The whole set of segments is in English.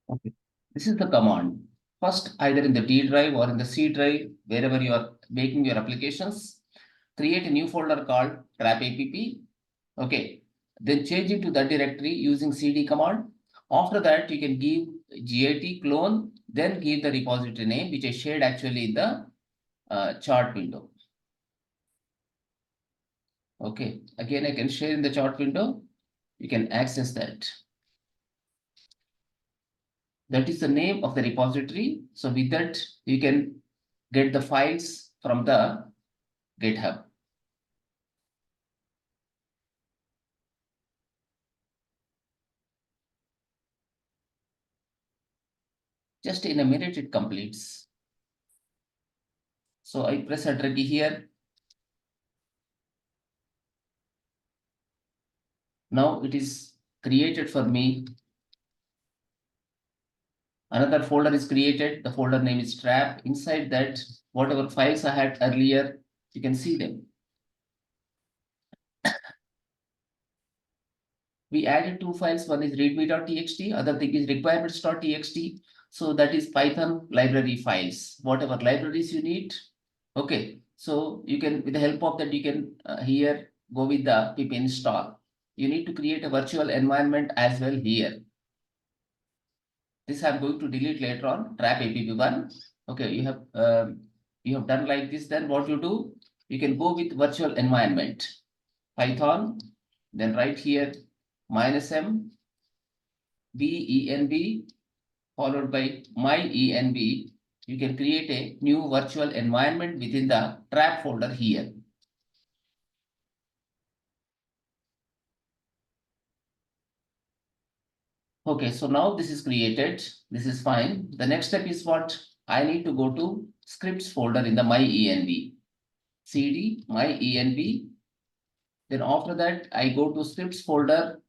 Okay. This is the command. First, either in the D drive or in the C drive, wherever you are making your applications, create a new folder called trap app. Okay. Then change it to that directory using cd command. After that, you can give git clone, then give the repository name, which I shared actually in the chart window. Okay. Again, I can share in the chart window. You can access that. That is the name of the repository. So with that, you can get the files from the GitHub. Just in a minute, it completes. So I press enter key here. Now it is created for me. Another folder is created. The folder name is trap. Inside that, whatever files I had earlier, you can see them. We added two files. One is readme.txt, other thing is requirements.txt. So that is Python library files, whatever libraries you need. Okay, so you can, with the help of that, you can here go with the pip install. You need to create a virtual environment as well here. This I'm going to delete later on, trap app1. Okay, you have done like this. Then what you do, you can go with virtual environment, Python, then right here -m venv followed by my-env. You can create a new virtual environment within the trap folder here. Okay, so now this is created. This is fine. The next step is what? I need to go to scripts folder in the my-env. cd my-env. Then after that, I go to scripts folder.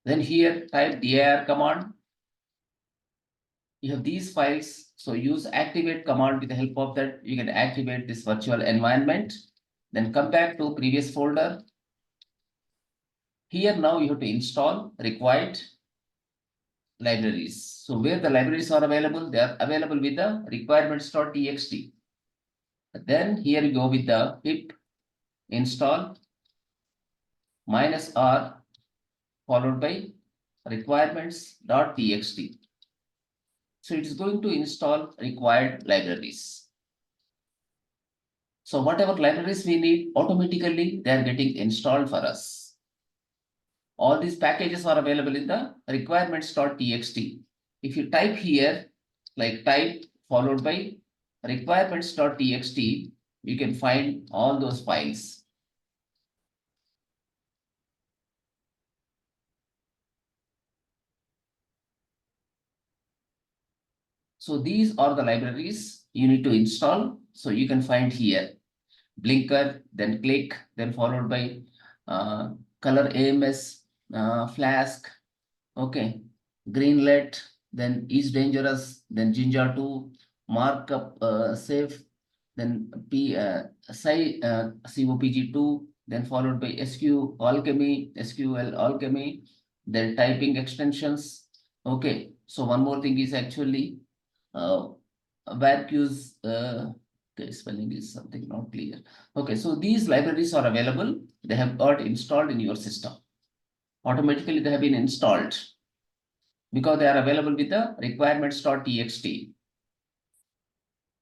Then here type dir command. You have these files. So use activate command. With the help of that, you can activate this virtual environment. Then come back to previous folder. Here now you have to install required libraries. So where the libraries are available, they are available with the requirements.txt. Then here you go with the pip install -r followed by requirements.txt. So it is going to install required libraries. So whatever libraries we need, automatically they are getting installed for us. All these packages are available in the requirements.txt. If you type here, like type followed by requirements.txt, you can find all those files. So these are the libraries you need to install. So you can find here Blinker, then Click, then followed by Color AMS, Flask, okay, Greenlet, then Is Dangerous, then Jinja 2, Markup Safe, then COPG2, then followed by SQL Alchemy, then typing extensions. Okay, so one more thing is actually Varque's okay, spelling is something not clear. Okay, so these libraries are available. They have got installed in your system. Automatically, they have been installed because they are available with the requirements.txt.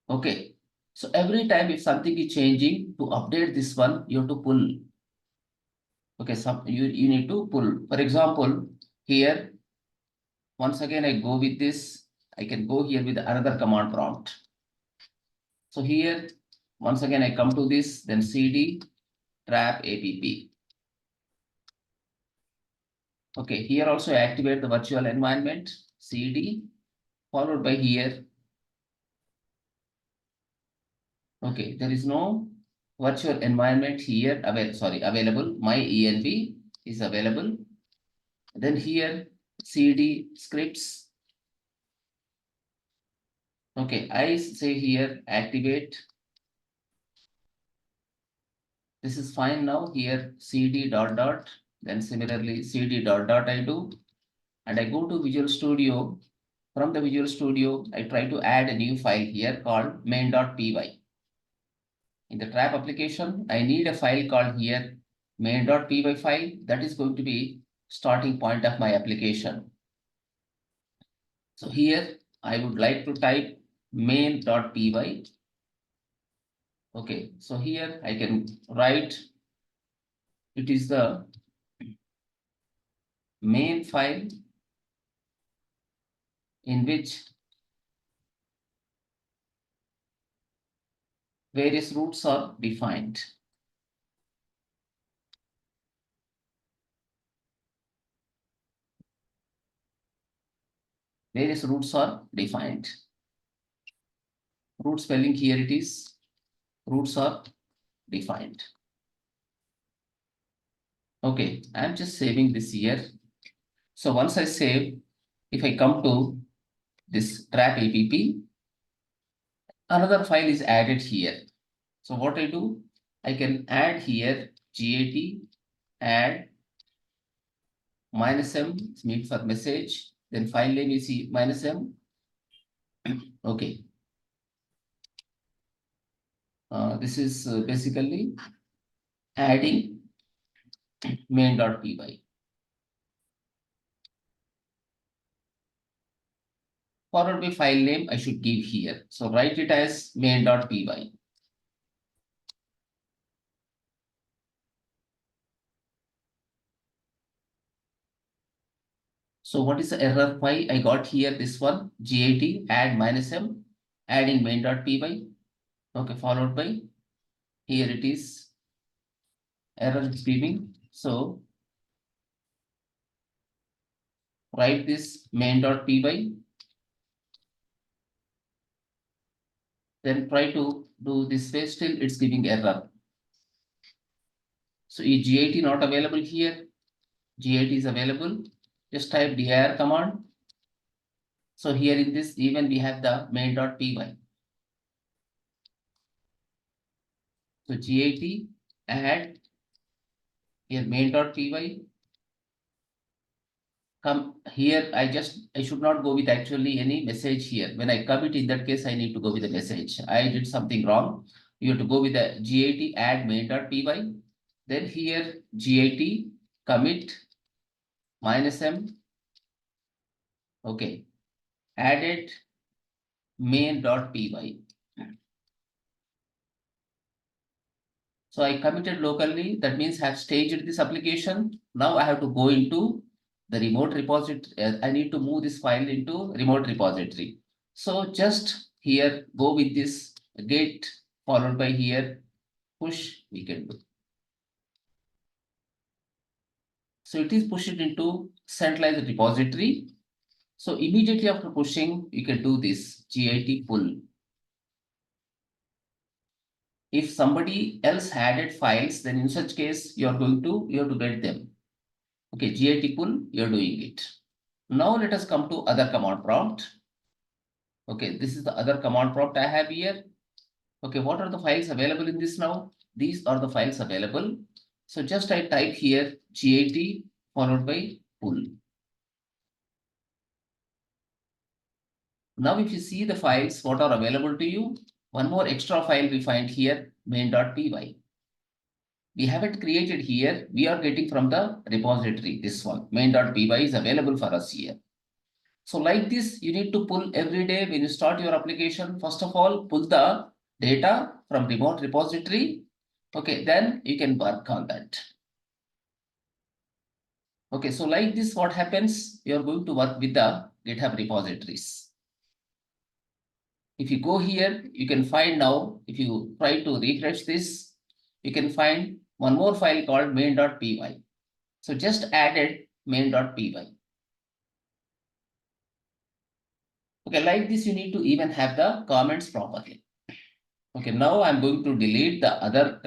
Okay, so every time if something is changing, to update this one, you have to pull. Okay, you need to pull. For example, here, once again, I go with this. I can go here with another command prompt. So here, once again, I come to this, then cd trap app. Okay, here also I activate the virtual environment, cd, followed by here. Okay, there is no virtual environment here available. My-env is available. Then here cd scripts. Okay, I say here activate. This is fine now. Here cd dot dot. Then similarly cd dot dot I do. and I go to Visual Studio. From the Visual Studio, I try to add a new file here called main.py. In the trap application, I need a file called here main.py file. That is going to be starting point of my application. So here I would like to type main.py. Okay, so here I can write, it is the main file in which various roots are defined. Various roots are defined. Root spelling here it is, roots are defined. Okay, I'm just saving this here. So once I save, if I come to this trap app, another file is added here. So what I do, I can add here gat add -m means for message, then file name is -m. Okay. This is basically adding main.py. Followed by file name I should give here. So write it as main.py. So what is the error why I got here this one? gat add -m adding main.py. Okay, followed by here it is error is giving. So write this main.py. Then try to do this way, still it's giving error. So is gat not available here? gat is available. Just type dir command. So here in this even we have the main.py. So gat add here main.py. Come here, I should not go with actually any message here. When I commit, in that case, I need to go with a message. I did something wrong. You have to go with the gat add main.py. Then here gat commit -m. Okay. Added main.py. So I committed locally. That means I have staged this application. Now I have to go into the remote repository. I need to move this file into remote repository. So just here, go with this get followed by here push we can do. So it is pushed into centralized repository. So immediately after pushing, you can do this gat pull. If somebody else added files, then in such case, you have to get them. Okay, gat pull, you're doing it. Now let us come to other command prompt. Okay, this is the other command prompt I have here. Okay, what are the files available in this now? These are the files available. So just I type here gat followed by pull. Now if you see the files, what are available to you? One more extra file we find here, main.py. We haven't created here. We are getting from the repository, this one. Main.py is available for us here. So like this, you need to pull every day when you start your application. First of all, pull the data from remote repository. Okay, then you can work on that. Okay, so like this, what happens? You are going to work with the GitHub repositories. If you go here, you can find now, if you try to refresh this, you can find one more file called main.py. So just added main.py. Okay, like this, you need to even have the comments properly. Okay, now I'm going to delete the other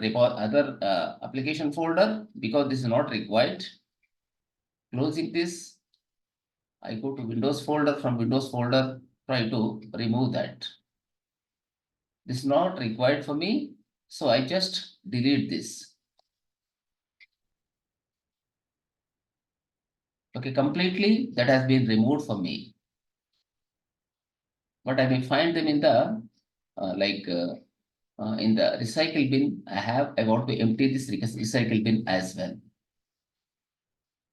application folder because this is not required. Closing this, I go to Windows folder. From Windows folder, try to remove that. This is not required for me, so I just delete this. Okay, completely that has been removed from me. But I may find them in the in the recycle bin. I want to empty this recycle bin as well.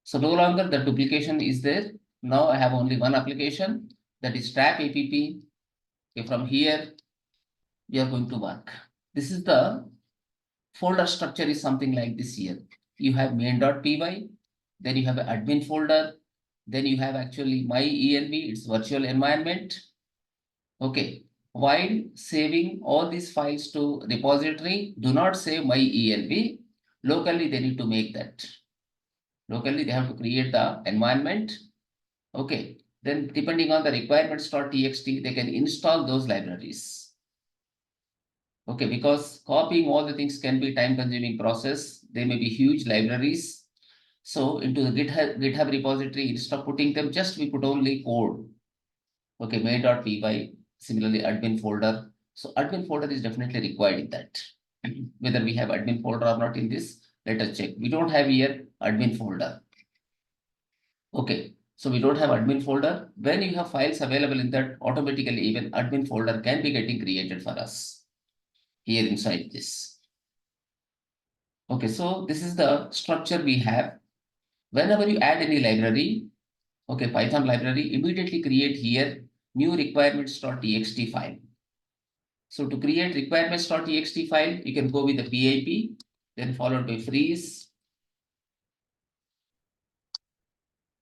So no longer the duplication is there. Now I have only one application, that is trap app. Okay, from here we are going to work. This is the folder structure is something like this here. You have main.py, then you have an admin folder, then you have actually my env, it's virtual environment. Okay, while saving all these files to repository, do not save my env. Locally, they need to make that. Locally, they have to create the environment. Okay, then depending on the requirements.txt, they can install those libraries. Okay, because copying all the things can be time-consuming process. They may be huge libraries. So into the GitHub repository, instead of putting them, just we put only code. Okay, main.py, similarly admin folder. So admin folder is definitely required in that. Whether we have admin folder or not in this, let us check. We don't have here admin folder. Okay, so we don't have admin folder. When you have files available in that, automatically even admin folder can be getting created for us here inside this. Okay, so this is the structure we have. Whenever you add any library, okay, Python library, immediately create here new requirements.txt file. So to create requirements.txt file, you can go with the pip, then followed by freeze,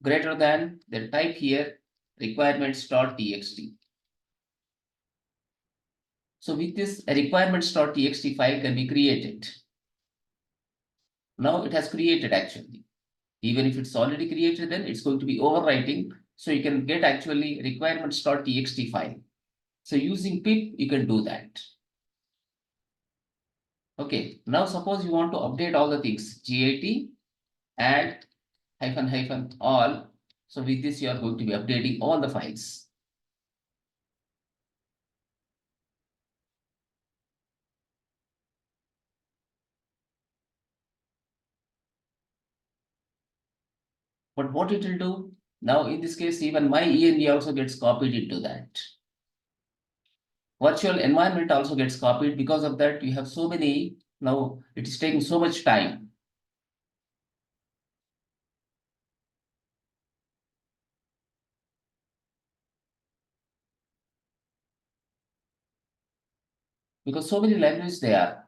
greater than, then type here requirements.txt. So with this, a requirements.txt file can be created. Now it has created actually. Even if it's already created, then it's going to be overwriting. So you can get actually requirements.txt file. So using pip, you can do that. Okay, now suppose you want to update all the things, GAT, add -- all. So with this, you are going to be updating all the files. But what it will do, now in this case, even my env also gets copied into that. Virtual environment also gets copied. Because of that, you have so many, now it is taking so much time. Because so many libraries they are.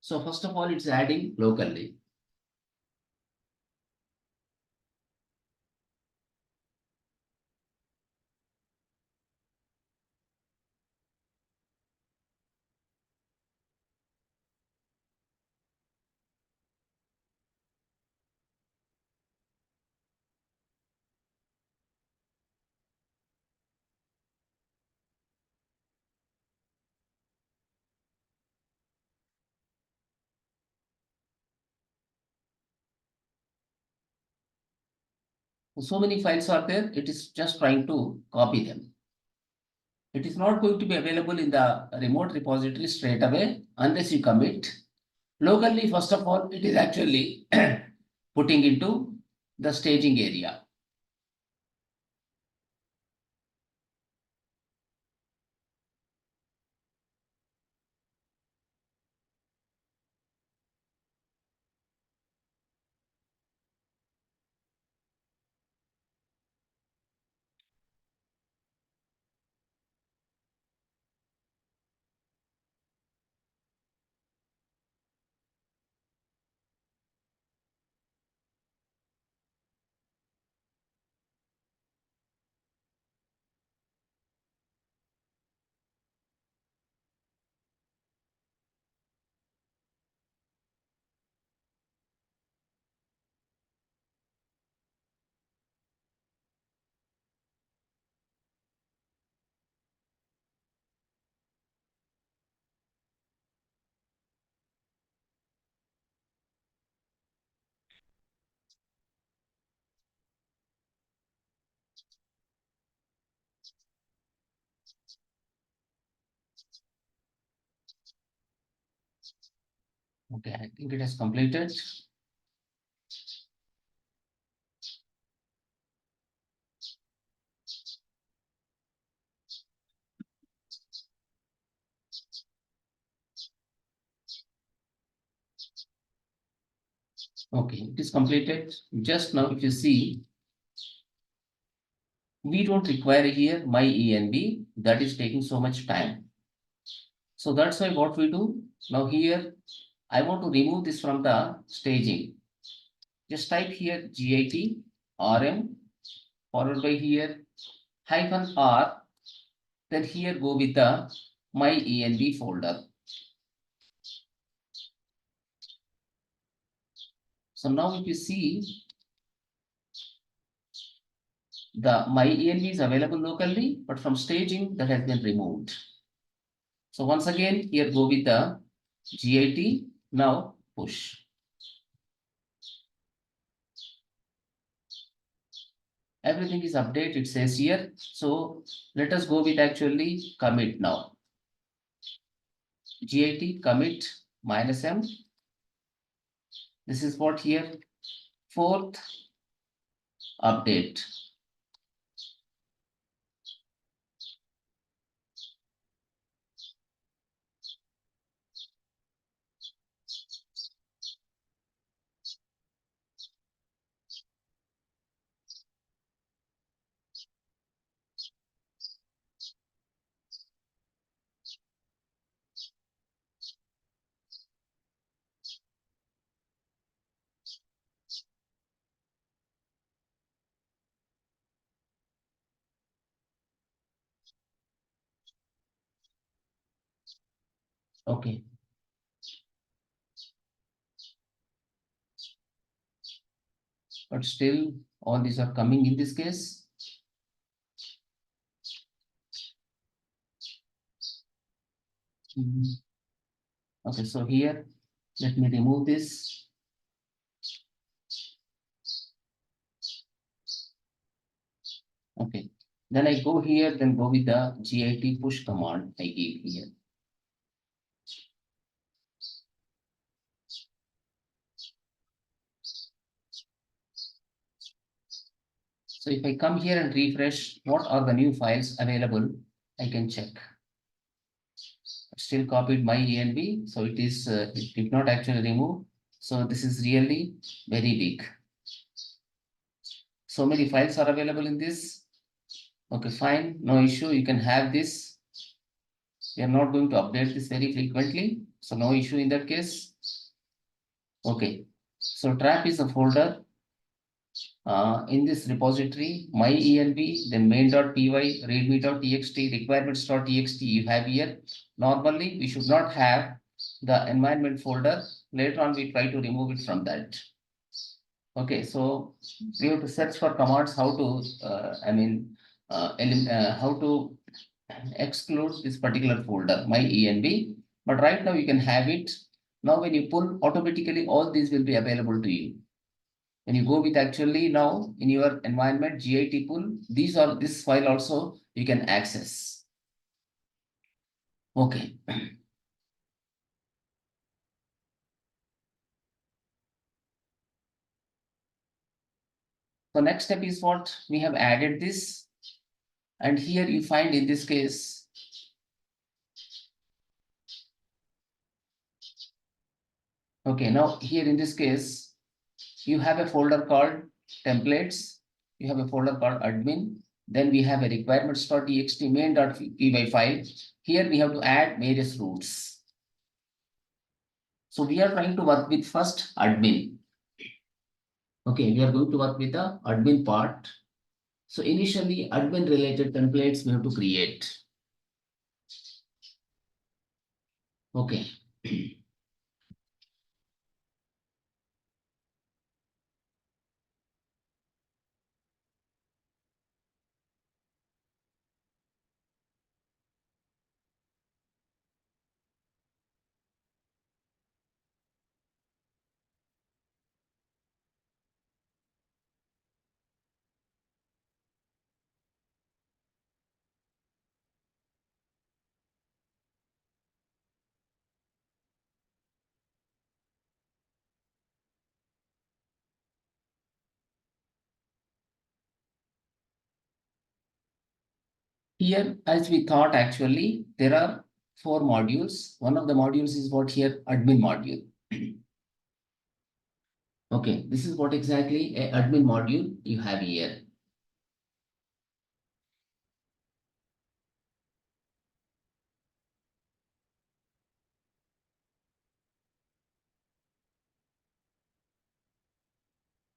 So first of all, it's adding locally. So many files are there, it is just trying to copy them. It is not going to be available in the remote repository straight away unless you commit. Locally, first of all, it is actually putting into the staging area. Okay, I think it has completed. Okay, it is completed. Just now, if you see, we don't require here my ENB. That is taking so much time. So that's why what we do now here, I want to remove this from the staging. Just type here GIT RM followed by here hyphen R. Then here go with the my ENB folder. So now if you see, the my ENB is available locally, but from staging that has been removed. So once again, here go with the GIT, now push. Everything is updated, it says here. So let us go with actually commit now. GIT commit -m. This is what here, fourth update. Okay. But still, all these are coming in this case. Okay, so here, let me remove this. Okay, then I go here, then go with the GIT push command I gave here. So if I come here and refresh, what are the new files available? I can check. Still copied my ENB, so it did not actually remove. So this is really very big. So many files are available in this. Okay, fine, no issue. You can have this. We are not going to update this very frequently, so no issue in that case. Okay, so trap is a folder. In this repository, my env, then main.py, readme.txt, requirements.txt you have here. Normally, we should not have the environment folder. Later on, we try to remove it from that. Okay, so we have to search for commands how to, how to exclude this particular folder, my env. But right now, you can have it. Now, when you pull, automatically all these will be available to you. When you go with actually now in your environment GIT pool, this file also you can access. Okay. So next step is what we have added this, and here you find in this case. Okay, now here in this case, you have a folder called templates. You have a folder called admin. Then we have a requirements.txt main.py file. Here we have to add various routes. So we are trying to work with first admin. Okay, we are going to work with the admin part. So initially, admin related templates we have to create. Okay. Here, as we thought, actually, there are 4 modules. One of the modules is what here, admin module. Okay, this is what exactly a admin module you have here.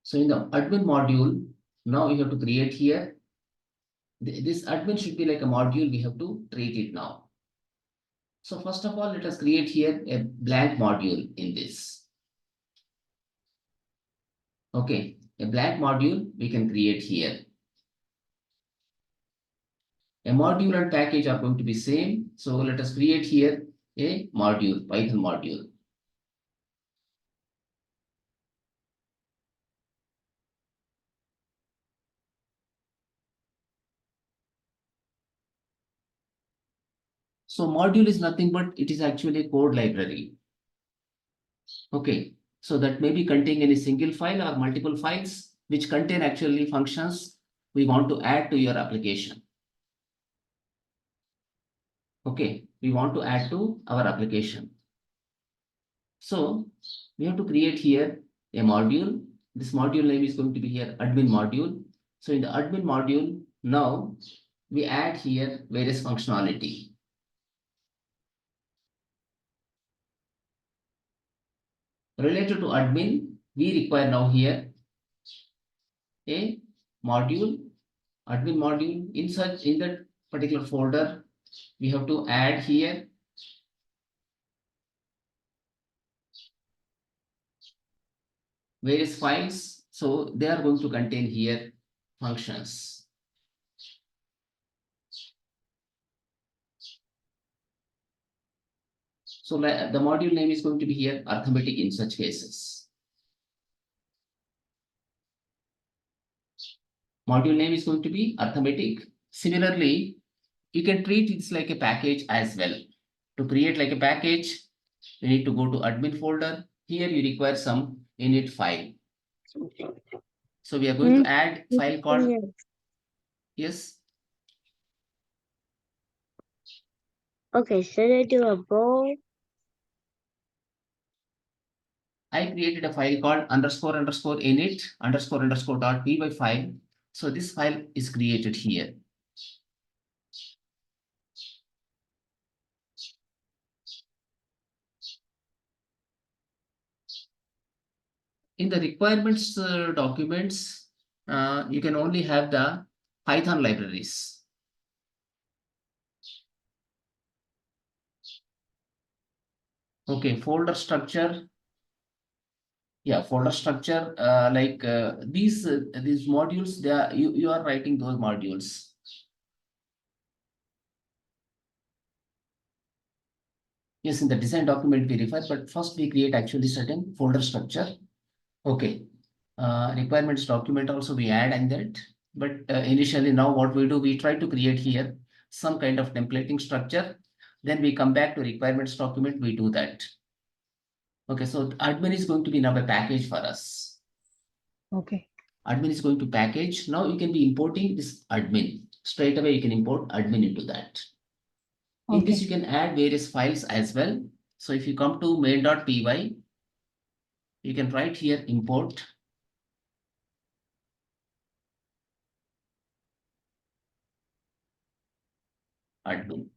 So in the admin module, now you have to create here. This admin should be like a module, we have to treat it now. So first of all, let us create here a blank module in this. Okay, a blank module we can create here. A module and package are going to be same. So let us create here a module, Python module. So module is nothing but it is actually a code library. Okay, so that may be contain any single file or multiple files which contain actually functions we want to add to your application. Okay, we want to add to our application. So we have to create here a module. This module name is going to be here admin module. So in the admin module, now we add here various functionality. Related to admin, we require now here a module, admin module. In that particular folder, we have to add here various files. So they are going to contain here functions. So the module name is going to be here arithmetic in such cases. Module name is going to be arithmetic. Similarly, you can treat it like a package as well. To create like a package, you need to go to admin folder. Here you require some init file. So we are going to add file called, yes. Okay, should I do a bold? I created a file called __init__dot py file. So this file is created here. In the requirements documents, you can only have the Python libraries. Okay, folder structure. Yeah, folder structure, these modules, they are you are writing those modules. Yes, in the design document we refer, but first we create actually certain folder structure. Okay, requirements document also we add and that, but initially now what we do, we try to create here some kind of templating structure. Then we come back to requirements document, we do that. Okay, so admin is going to be now a package for us. Okay. Admin is going to package. Now you can be importing this admin. Straight away you can import admin into that. In this you can add various files as well. So if you come to main.py, you can write here import admin.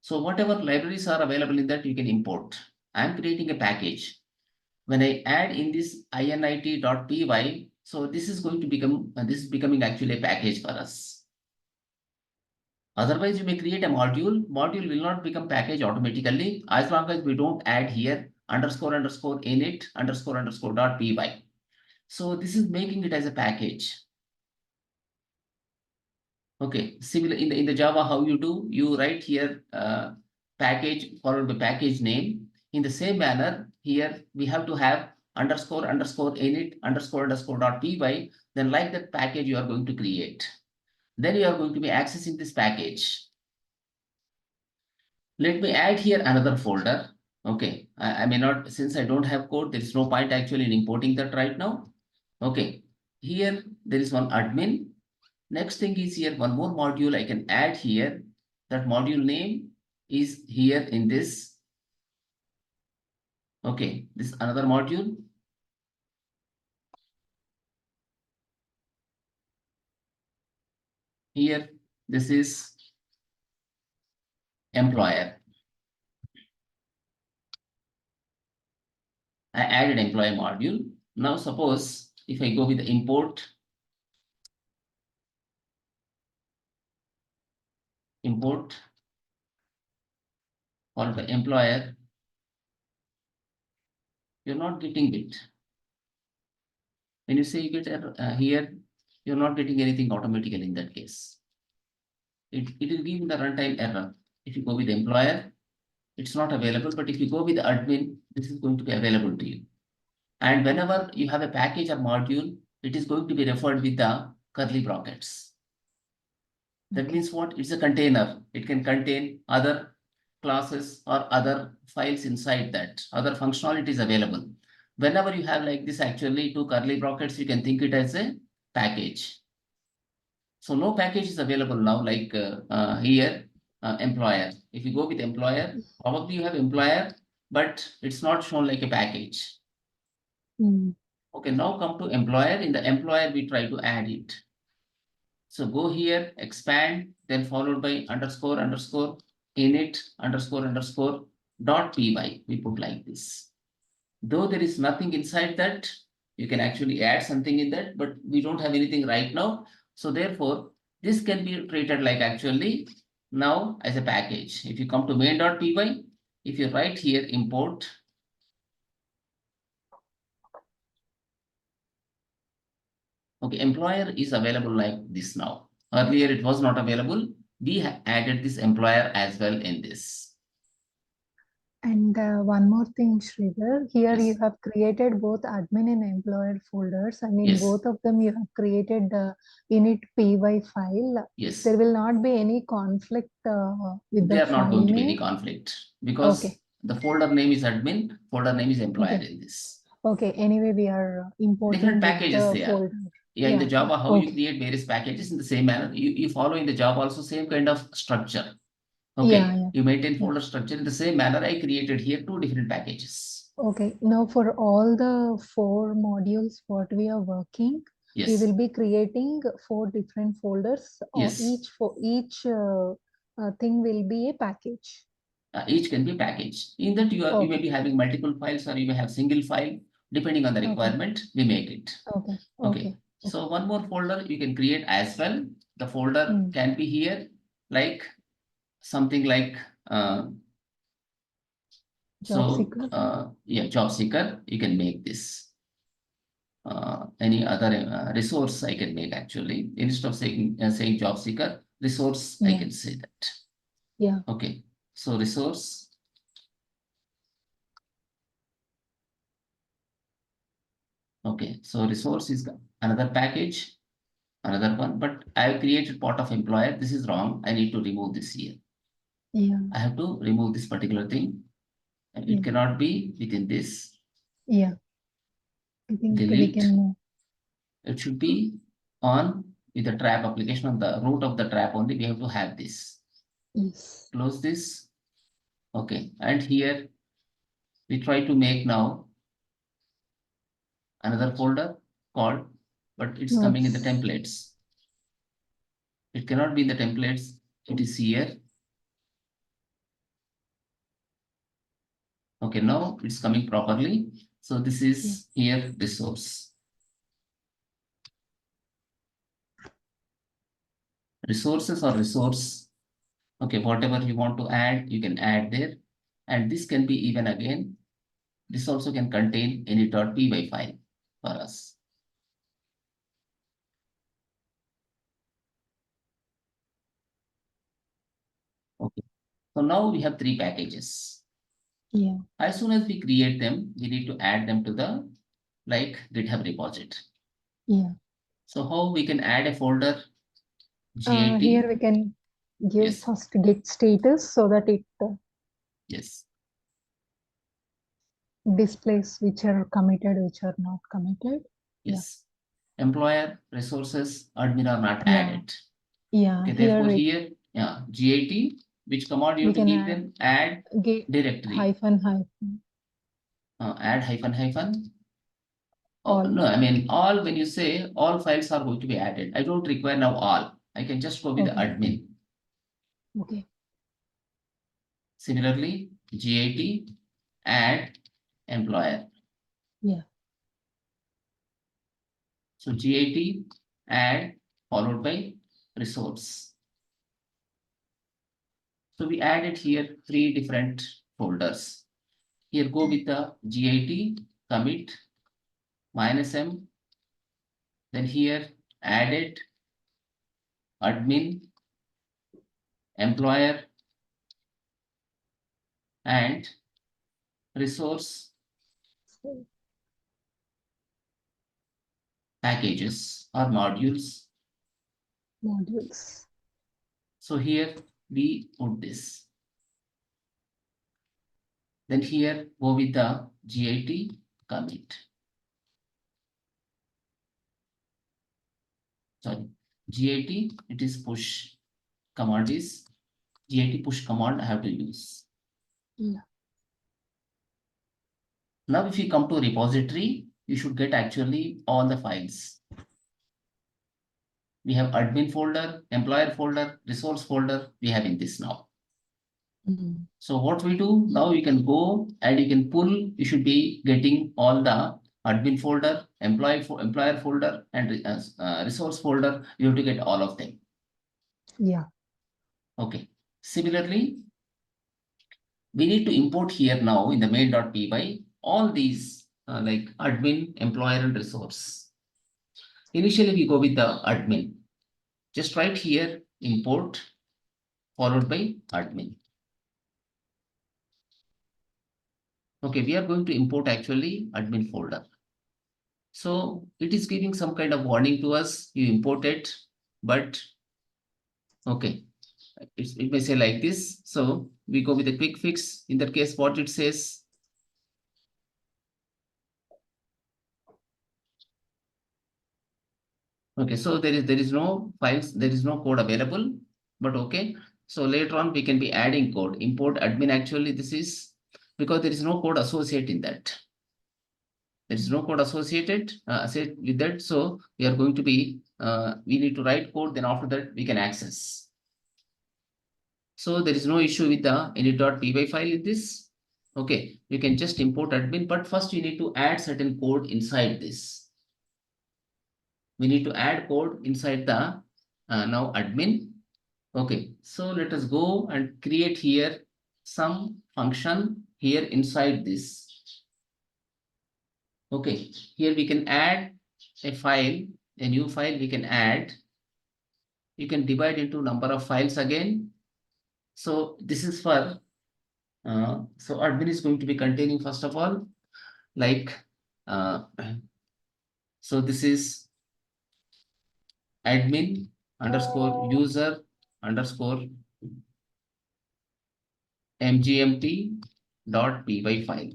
So whatever libraries are available in that, you can import. I'm creating a package. When I add in this init.py, so this is going to become, this is becoming actually a package for us. Otherwise, you may create a module. Module will not become package automatically as long as we don't add here __init__dot py. So this is making it as a package. Okay, similar in the Java, how you do, you write here package followed by package name. In the same manner, here we have to have __init__dot py. Then like that package you are going to create. Then you are going to be accessing this package. Let me add here another folder. Okay, I may not, since I don't have code, there is no point actually in importing that right now. Okay, here there is one admin. Next thing is here, one more module I can add here. That module name is here in this. Okay, this another module. Here, this is employer. I added employee module. Now suppose if I go with the import for the employer, you're not getting it. When you say you get here, you're not getting anything automatically in that case. It will give the runtime error. If you go with employer, it's not available, but if you go with the admin, this is going to be available to you. And whenever you have a package or module, it is going to be referred with the curly brackets. That means what? It's a container. It can contain other classes or other files inside that. Other functionalities available. Whenever you have like this, actually two curly brackets, you can think it as a package. So no package is available now, like here, employer. If you go with employer, probably you have employer, but it's not shown like a package. Okay, now come to employer. In the employer, we try to add it. So go here, expand, then followed by underscore init underscore dot py. We put like this. Though there is nothing inside that, you can actually add something in that, but we don't have anything right now. So therefore, this can be treated like actually now as a package. If you come to main.py, if you write here import, okay, employer is available like this now. Earlier it was not available. We added this employer as well in this. And one more thing, Sridhar, here Yes. you have created both admin and employer folders, and in Yes. both of them you have created the init py file. Yes. There will not be any conflict with There the are not file going to be any name. conflict because Okay. the folder name is admin, folder name is employer Okay. in this. Okay. Anyway, we are importing Different with packages the there. folder. Yeah, in the Java, how Okay. you create various packages in the same manner. You follow in the Java also same kind of structure. Okay, Yeah. you maintain folder structure in the same manner. I created here two different packages. Okay, now for all the 4 modules what we are working, we Yes. will be creating 4 different folders. Yes. Each thing will be a package. Each can be packaged. In that you may be having multiple files or you may have single file. Depending on the requirement, we make it. Okay. So one more folder you can create as well. The folder can be here like something like Job seeker. Yeah, job seeker. You can make this. Any other resource I can make actually. Instead of saying job seeker, resource I can say that. Yeah. Okay. So resource. Okay. So resource is another package, another one, but I have created part of employer. This is wrong. I need to remove this here. Yeah. I have to remove this particular thing. And it cannot be within this. Yeah. I think Delete. we can move. It should be on with the trap application on the root of the trap only. We have to have this. Yes. Close this. Okay. And here we try to make now another folder called, but it's coming in the templates. It cannot be in the templates. It is here. Okay, now it's coming properly. So this is here resource. Resources or resource. Okay, whatever you want to add, you can add there. And this can be even again. This also can contain any .py file for us. Okay. So now we have 3 packages. Yeah. As soon as we create them, we need to add them to the like GitHub repository. Yeah. So how we can add a folder? GIT. Here we can give first git status so that it displays which are committed, which are not committed. Yes. employer, resources, admin are not Yeah. added. Yeah, Okay, here therefore it, here, yeah, GIT, which command you we have to can give add them? Add directory. hyphen. Add hyphen. Oh, All. no, I mean, all, when you say all files are going to be added, I don't require now all. I can just go with the Okay. admin. Okay. Similarly, GIT, add employer. Yeah. So GIT, add, followed by resource. So we added here 3 different folders. Here go with the GIT, commit, -m. Then here added, admin, employer, and resource packages or modules. Modules. So here we put this. Then here go with the GIT commit. Sorry, GIT, it is push command is GIT push command I have to use. Yeah. Now if you come to repository, you should get actually all the files. We have admin folder, employer folder, resource folder, we have in this now. Mhm. So what we do now, you can go and you can pull, you should be getting all the admin folder, employer folder, and resource folder. You have to get all of them. Yeah. Okay. Similarly, we need to import here now in the main.py all these like admin, employer, and resource. Initially, we go with the admin. Just write here import followed by admin. Okay, we are going to import actually admin folder. So it is giving some kind of warning to us. You import it, but okay, it may say like this. So we go with a quick fix. In that case, what it says. Okay, so there is no files, there is no code available, but okay. So later on we can be adding code. Import admin, actually this is because there is no code associated in that. There is no code associated with that. So we are going to be, we need to write code, then after that we can access. So there is no issue with the init.py file in this. Okay, you can just import admin, but first you need to add certain code inside this. We need to add code inside the now admin. Okay, so let us go and create here some function here inside this. Okay, here we can add a file, a new file we can add. You can divide into number of files again. So this is for, so admin is going to be containing first of all, like, so this is admin underscore user underscore mgmt.py file.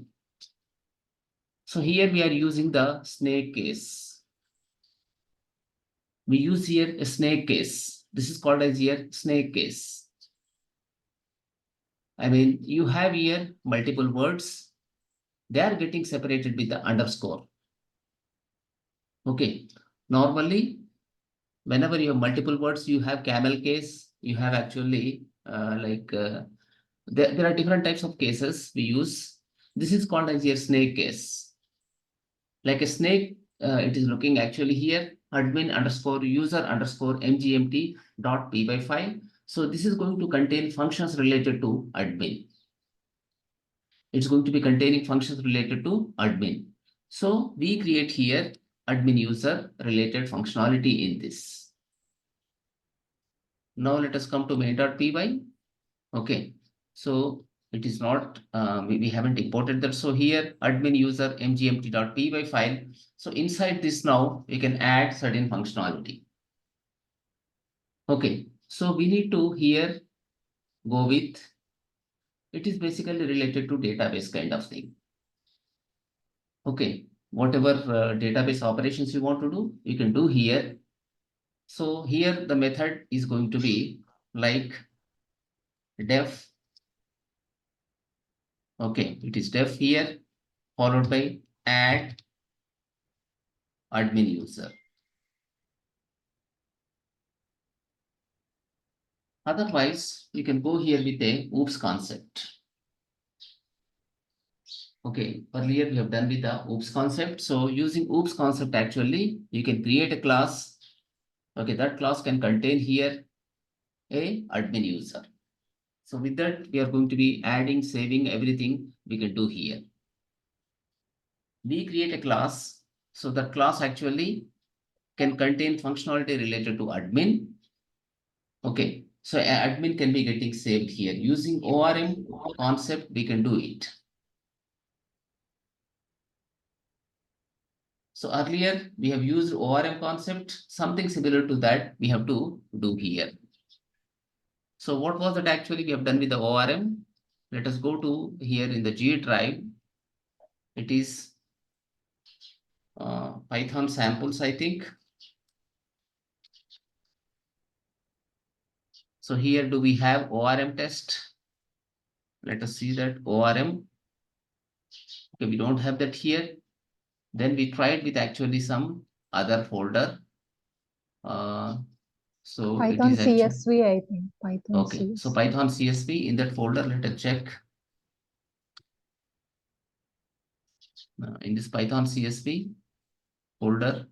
So here we are using the snake case. We use here a snake case. This is called as here snake case. I mean, you have here multiple words. They are getting separated with the underscore. Okay. Normally, whenever you have multiple words, you have camel case. You have actually there are different types of cases we use. This is called as your snake case. Like a snake, it is looking actually here admin underscore user underscore mgmt.py file. So this is going to contain functions related to admin. It's going to be containing functions related to admin. So we create here admin user related functionality in this. Now let us come to main.py. Okay, so it is not, we haven't imported that. So here admin user mgmt.py file. So inside this now we can add certain functionality. Okay, so we need to here go with, it is basically related to database kind of thing. Okay, whatever database operations you want to do, you can do here. So here the method is going to be like def. Okay, it is def here, followed by add admin user. Otherwise, you can go here with a oops concept. Okay, earlier we have done with the oops concept. So using oops concept, actually, you can create a class. Okay, that class can contain here a admin user. So with that, we are going to be adding, saving everything we can do here. We create a class. So that class actually can contain functionality related to admin. Okay, so admin can be getting saved here. Using ORM concept, we can do it. So earlier we have used ORM concept, something similar to that we have to do here. So what was that actually we have done with the ORM? Let us go to here in the G drive. It is Python samples, I think. So here do we have ORM test? Let us see that ORM. Okay, we don't have that here. Then we tried with actually some other folder. So it Python is actually, CSV, I think. Python okay. So CSV. Python CSV in that folder, let us check. In this Python CSV folder,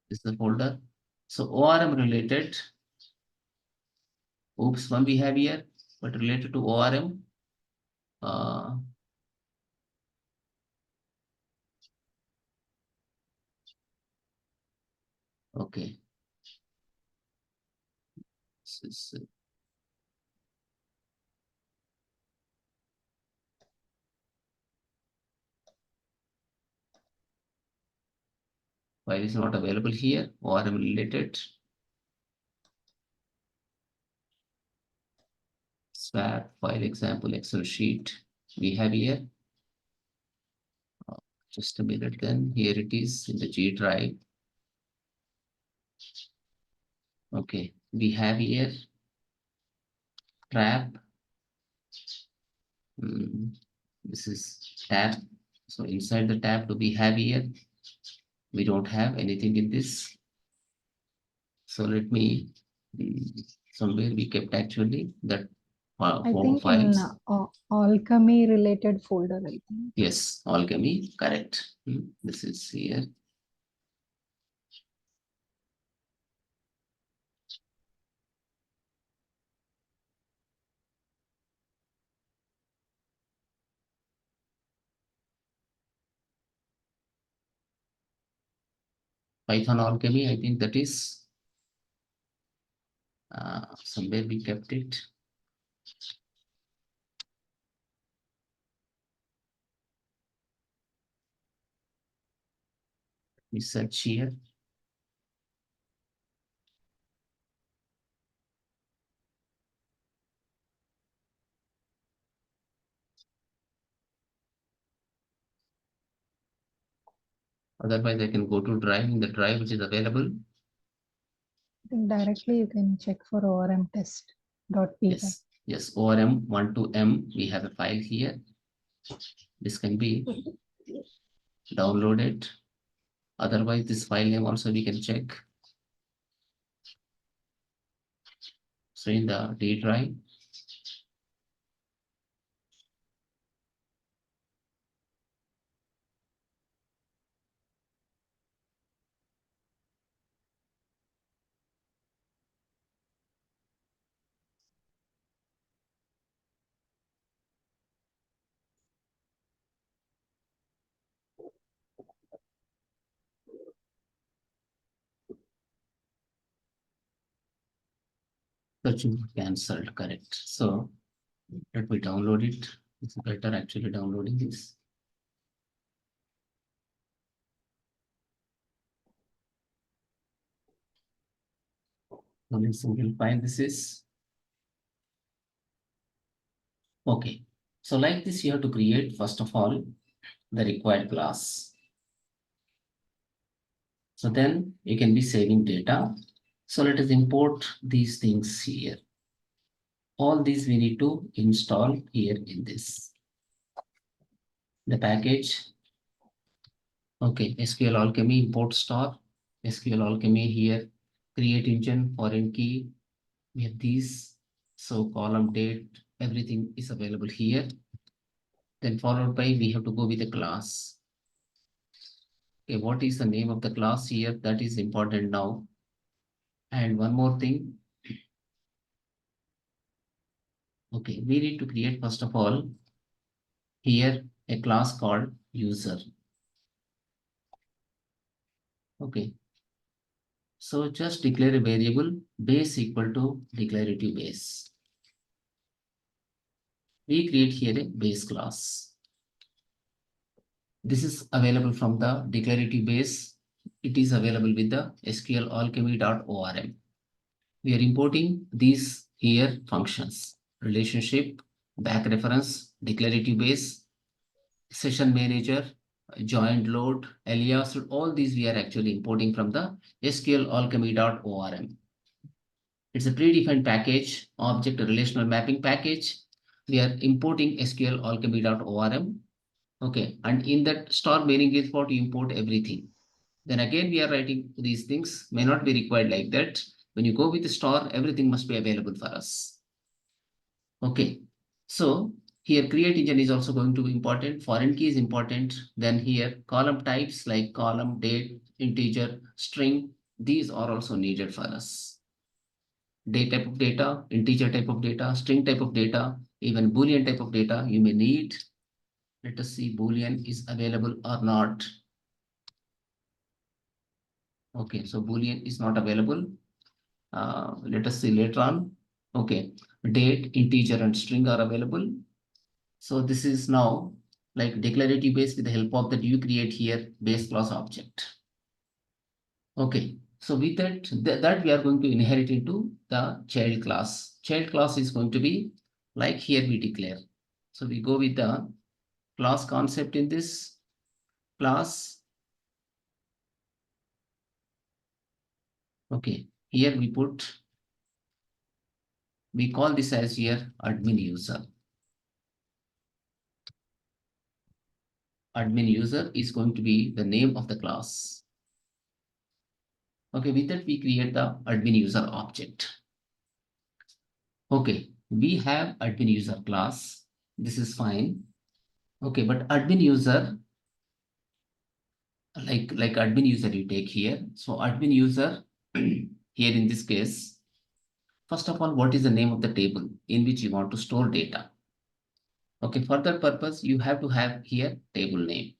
this is the folder. So ORM related, oops, one we have here, but related to ORM. Okay. This is, file is not available here, ORM related. Swap file example Excel sheet we have here. Just a minute, then here it is in the G drive. Okay, we have here trap. This is tab. So inside the tab, do we have here? We don't have anything in this. So let me, somewhere we kept actually that I four think files. in alchemy related folder, I think. Yes, alchemy, correct. This is here. Python alchemy, I think that is somewhere we kept it. We search here. Otherwise, I can go to drive, in the drive which is available. I think directly you can check for ORM test.py. Yes, yes, ORM 12M, we have a file here. This can be downloaded. Otherwise, this file name also we can check. So in the D drive, searching cancelled, correct. So let me download it. It's better actually downloading this. Only single file this is. Okay, so like this, you have to create, first of all, the required class. So then you can be saving data. So let us import these things here. All these we need to install here in this. The package. Okay, SQL Alchemy import star. SQL Alchemy here. Create engine, foreign key. We have these. So column date, everything is available here. Then followed by, we have to go with the class. Okay, what is the name of the class here? That is important now. And one more thing. Okay, we need to create, first of all, here a class called user. Okay. So just declare a variable base equal to declarative base. We create here a base class. This is available from the declarative base. It is available with the SQL alchemy.orm. We are importing these here functions: relationship, back reference, declarative base, session manager, joint load, alias, all these we are actually importing from the SQL alchemy.orm. It's a predefined package, object relational mapping package. We are importing SQL alchemy.orm. Okay, and in that star meaning is what you import everything. Then again, we are writing these things, may not be required like that. When you go with the star, everything must be available for us. Okay, so here create engine is also going to be important. Foreign key is important. Then here column types like column, date, integer, string, these are also needed for us. Date type of data, integer type of data, string type of data, even Boolean type of data you may need. Let us see Boolean is available or not. Okay, so Boolean is not available. Let us see later on. Okay, date, integer, and string are available. So this is now like declarative base with the help of that you create here base class object. Okay, so with that we are going to inherit into the child class. Child class is going to be like here we declare. So we go with the class concept in this class. Okay, here we call this as here admin user. Admin user is going to be the name of the class. Okay, with that we create the admin user object. Okay, we have admin user class. This is fine. Okay, but admin user, like admin user you take here. So admin user here in this case, first of all, what is the name of the table in which you want to store data? Okay, for that purpose, you have to have here table name.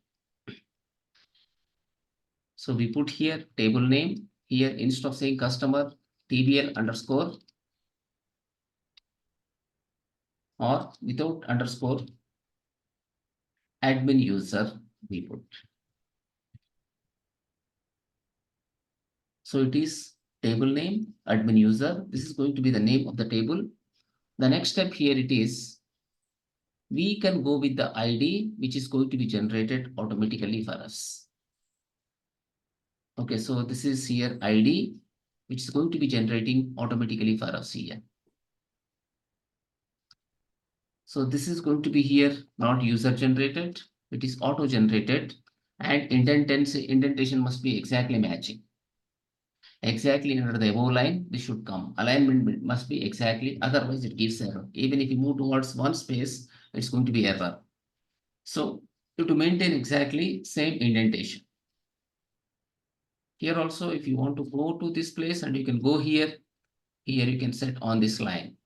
So we put here table name here instead of saying customer TBL underscore or without underscore admin user we put. So it is table name admin user. This is going to be the name of the table. The next step here it is we can go with the ID which is going to be generated automatically for us. Okay, so this is here ID which is going to be generating automatically for us here. So this is going to be here not user generated, it is auto generated, and indentation must be exactly matching. Exactly under the above line, this should come. Alignment must be exactly, otherwise it gives error. Even if you move towards one space, it's going to be error. So to maintain exactly same indentation. Here also, if you want to go to this place and you can go here you can set on this line.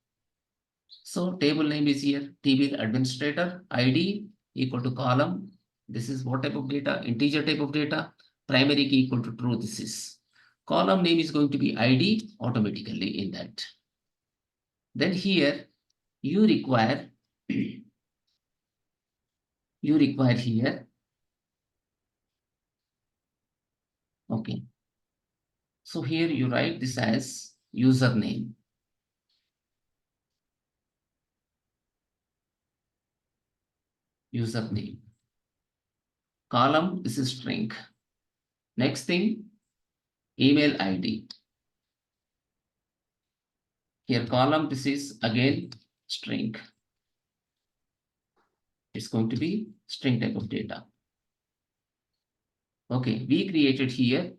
So table name is here, TB administrator, ID equal to column. This is what type of data, integer type of data, primary key equal to true. This is column name is going to be ID automatically in that. Then here you require here. Okay. So here you write this as username. username. Column, this is string. Next thing, email ID. Here column, this is again string. It's going to be string type of data. Okay, we created here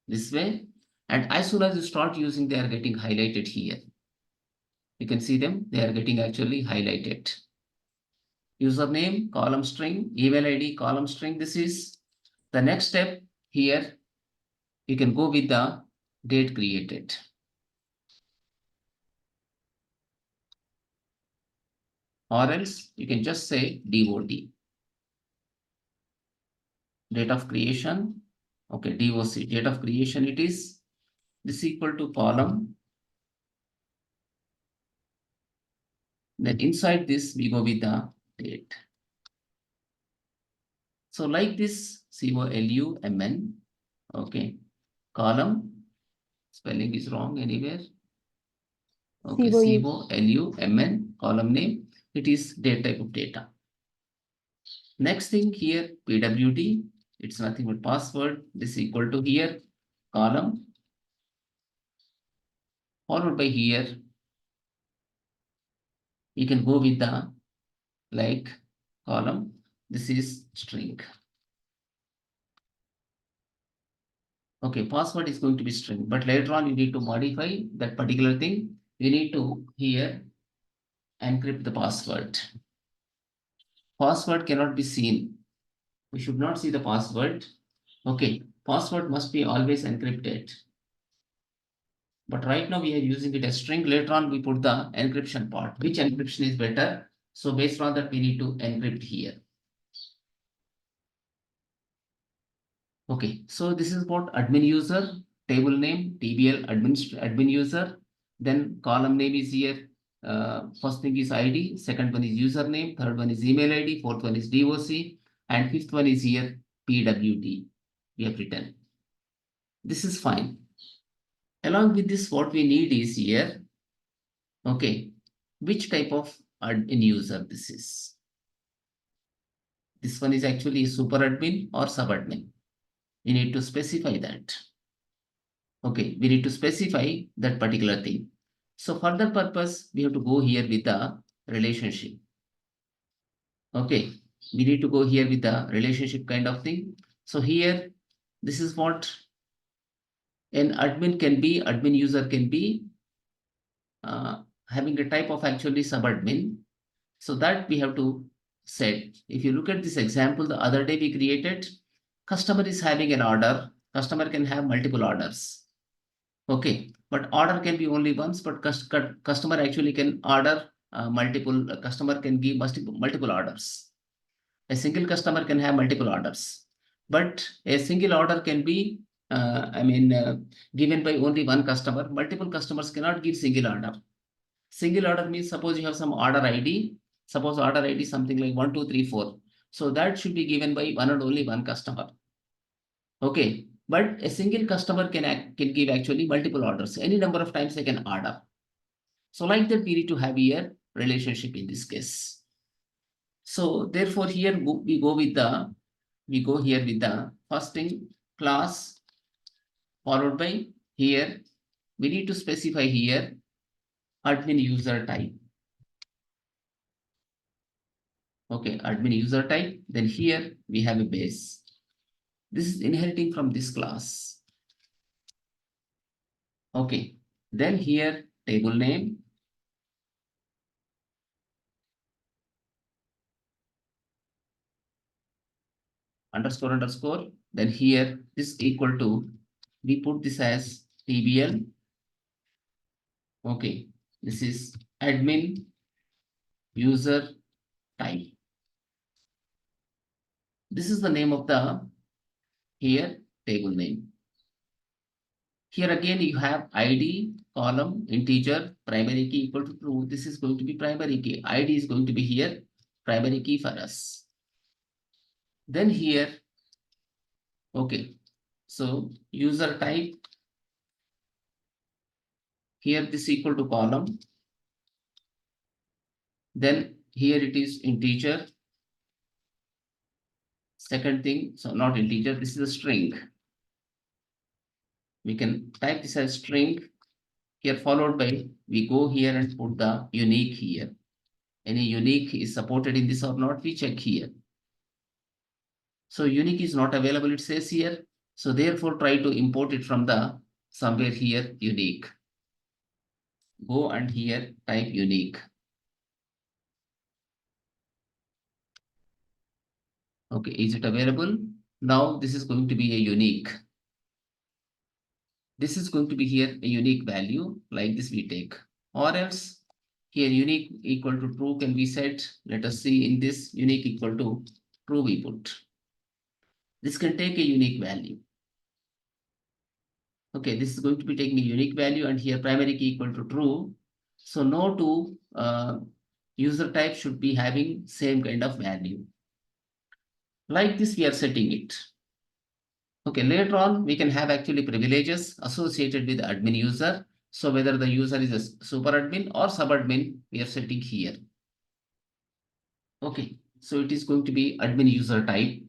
this way, and as soon as you start using, they are getting highlighted here. You can see them, they are getting actually highlighted. Username, column string, email ID, column string. This is the next step here. You can go with the date created. Or else you can just say DOT. Date of creation. Okay, DOC, date of creation it is. This equal to column. Then inside this, we go with the date. So like this, COLUMN. Okay, column. Spelling is wrong anywhere. Okay, COLUMN, column name. It is date type of data. Next thing here, PWD. It's nothing but password. This equal to here, column. Followed by here, you can go with the like column. This is string. Okay, password is going to be string, but later on you need to modify that particular thing. You need to here encrypt the password. Password cannot be seen. We should not see the password. Okay, password must be always encrypted. But right now we are using it as string. Later on we put the encryption part. Which encryption is better? So based on that we need to encrypt here. Okay, so this is about admin user, table name, TBL admin user. Then column name is here. First thing is ID, second one is username, third one is email ID, fourth one is DOC, and fifth one is here PWD. We have written. This is fine. Along with this, what we need is here, okay, which type of admin user this is. This one is actually super admin or subadmin. We need to specify that. Okay, we need to specify that particular thing. So for that purpose, we have to go here with the relationship. Okay, we need to go here with the relationship kind of thing. So here, this is what an admin can be, admin user can be having a type of actually subadmin. So that we have to set. If you look at this example, the other day we created, customer is having an order, customer can have multiple orders. Okay, but order can be only once, but customer actually can order multiple, customer can give multiple orders. A single customer can have multiple orders, but a single order can be, given by only one customer. Multiple customers cannot give single order. Single order means suppose you have some order ID, suppose order ID something like 1, 2, 3, 4. So that should be given by one and only one customer. Okay, but a single customer can give actually multiple orders. Any number of times they can order. So like that, we need to have here relationship in this case. So therefore here we go here with the first thing class, followed by here we need to specify here admin user type. Okay, admin user type. Then here we have a base. This is inheriting from this class. Okay, then here table name. Underscore. Then here this equal to, we put this as TBL. Okay, this is admin user type. This is the name of the here table name. Here again you have ID, column, integer, primary key equal to true. This is going to be primary key. ID is going to be here primary key for us. Then here, okay, so user type, here this equal to column. Then here it is integer. Second thing, so not integer, this is a string. We can type this as string here, followed by, we go here and put the unique here. Any unique is supported in this or not, we check here. So unique is not available, it says here. So therefore try to import it from the somewhere here, unique. Go and here type unique. Okay, is it available? Now this is going to be a unique. This is going to be here a unique value, like this we take. Or else here unique equal to true can be set. Let us see in this unique equal to true we put. This can take a unique value. Okay, this is going to be taking a unique value and here primary key equal to true. So no two user type should be having same kind of value. Like this we are setting it. Okay, later on we can have actually privileges associated with admin user. So whether the user is a super admin or subadmin, we are setting here. Okay, so it is going to be admin user type.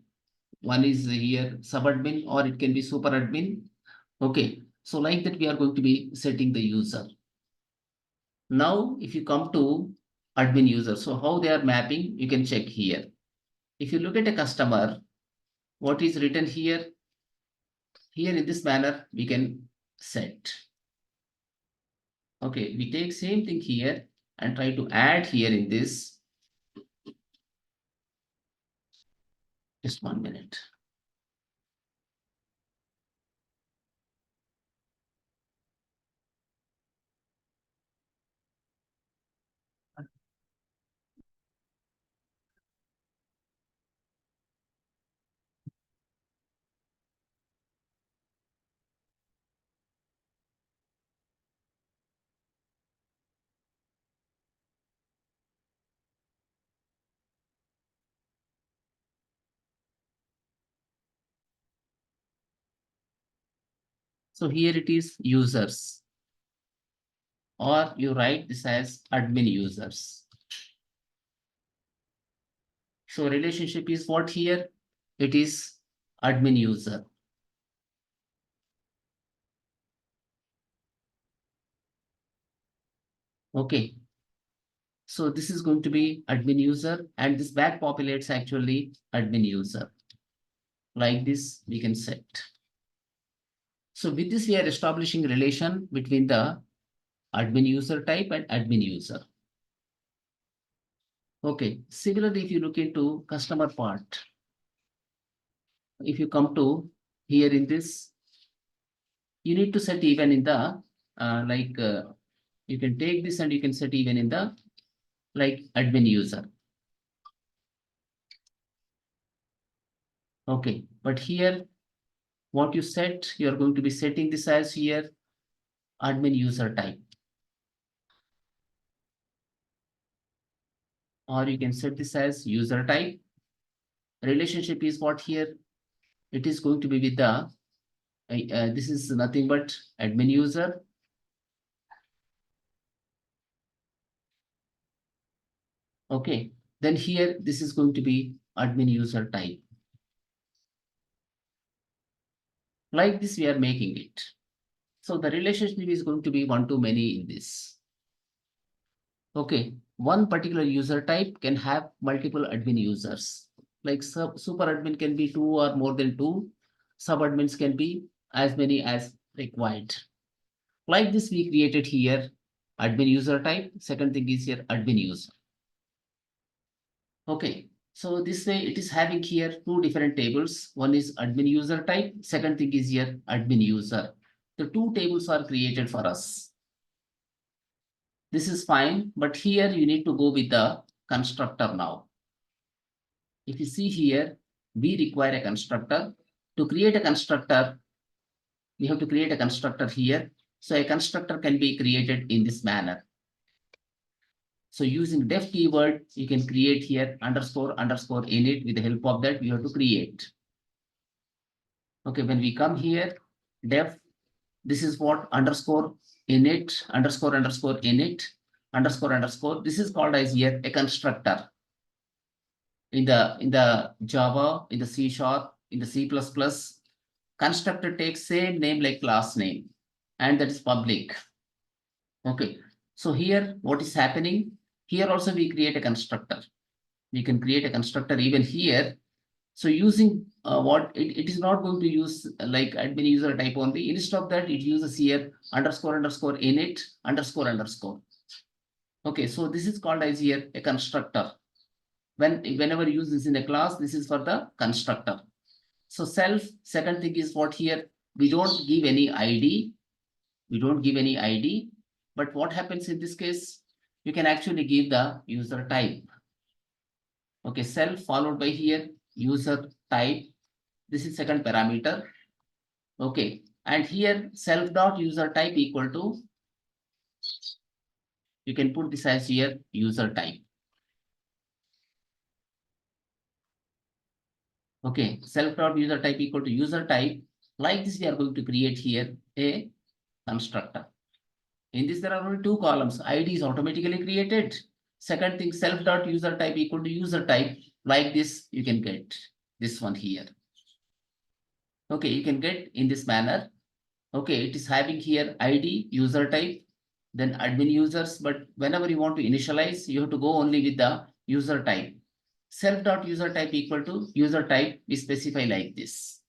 One is here subadmin or it can be super admin. Okay, so like that we are going to be setting the user. Now, if you come to admin user, so how they are mapping, you can check here. If you look at a customer, what is written here? Here in this manner, we can set. Okay, we take same thing here and try to add here in this. Just 1 minute. So here it is users, or you write this as admin users. So relationship is what here? It is admin user. Okay. So this is going to be admin user and this back populates actually admin user. Like this we can set. So with this we are establishing relation between the admin user type and admin user. Okay, similarly if you look into customer part, if you come to here in this, you need to set even in the you can take this and you can set even in the like admin user. Okay, but here what you set, you are going to be setting this as here admin user type. Or you can set this as user type. Relationship is what here? It is going to be with the, this is nothing but admin user. Okay, then here this is going to be admin user type. Like this we are making it. So the relationship is going to be one-to-many in this. Okay, one particular user type can have multiple admin users. Like super admin can be 2 or more than 2. Subadmins can be as many as required. Like this we created here admin user type. Second thing is here admin user. Okay, so this way it is having here 2 different tables. One is admin user type. Second thing is here admin user. The 2 tables are created for us. This is fine, but here you need to go with the constructor now. If you see here, we require a constructor. To create a constructor, we have to create a constructor here. So a constructor can be created in this manner. So using def keyword, you can create here underscore underscore init. With the help of that, we have to create. Okay, when we come here, def, this is what underscore init, underscore underscore init, underscore underscore. This is called as here a constructor. in the Java, in the C#, in the C++, constructor takes same name like class name, and that is public. Okay, so here what is happening? Here also we create a constructor. We can create a constructor even here. So using it is not going to use like admin user type only. Instead of that, it uses here underscore init underscore. Okay, so this is called as here a constructor. Whenever you use this in a class, this is for the constructor. So self, second thing is what here, we don't give any ID. We don't give any ID, but what happens in this case, you can actually give the user type. Okay, self followed by here user type. This is second parameter. Okay, and here self dot user type equal to, you can put this as here user type. Okay, self dot user type equal to user type. Like this, we are going to create here a constructor. In this, there are only two columns. ID is automatically created. Second thing, self dot user type equal to user type. Like this, you can get this one here. Okay, you can get in this manner. Okay, it is having here ID, user type, then admin users. But whenever you want to initialize, you have to go only with the user type. Self dot user type equal to user type, we specify like this.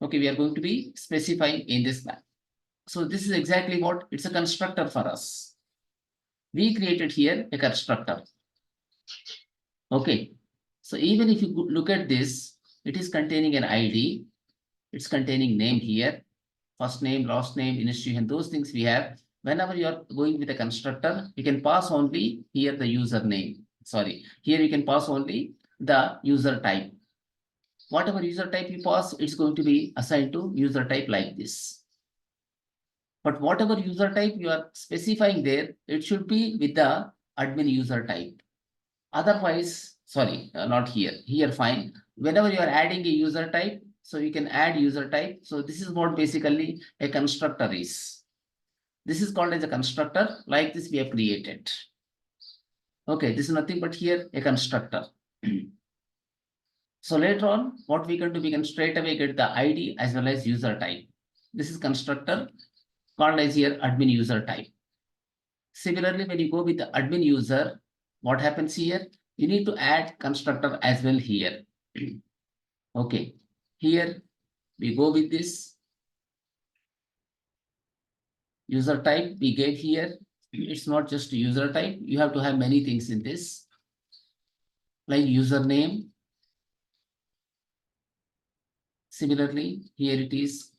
Okay, we are going to be specifying in this manner. So this is exactly what, it's a constructor for us. We created here a constructor. Okay, so even if you look at this, it is containing an ID, it's containing name here, first name, last name, institution, those things we have. Whenever you are going with a constructor, you can pass only here the username. Sorry, here you can pass only the user type. Whatever user type you pass, it's going to be assigned to user type like this. But whatever user type you are specifying there, it should be with the admin user type. Otherwise, sorry, not here. Here, fine. Whenever you are adding a user type, so you can add user type. So this is what basically a constructor is. This is called as a constructor. Like this, we have created. Okay, this is nothing but here a constructor. So later on, what we can do, we can straight away get the ID as well as user type. This is constructor called as here admin user type. Similarly, when you go with the admin user, what happens here? You need to add constructor as well here. Okay, here we go with this user type we gave here. It's not just user type. You have to have many things in this, like username. Similarly, here it is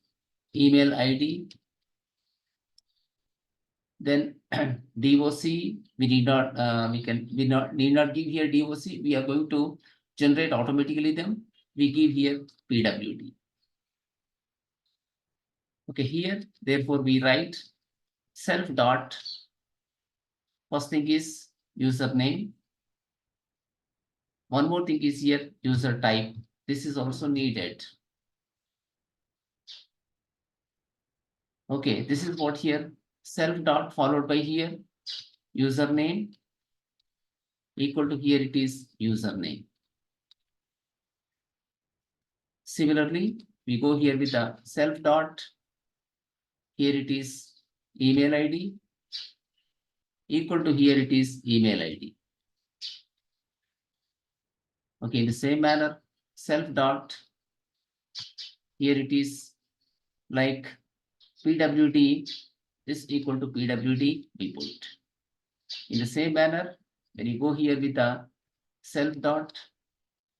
email ID. Then DOC, we need not, need not give here DOC. We are going to generate automatically them. We give here PWD. Okay, here, therefore, we write self dot. First thing is username. One more thing is here user type. This is also needed. Okay, this is what here self dot followed by here username equal to here it is username. Similarly, we go here with the self dot. Here it is email ID equal to here it is email ID. Okay, in the same manner, self dot. Here it is like PWD is equal to PWD we put. In the same manner, when you go here with the self dot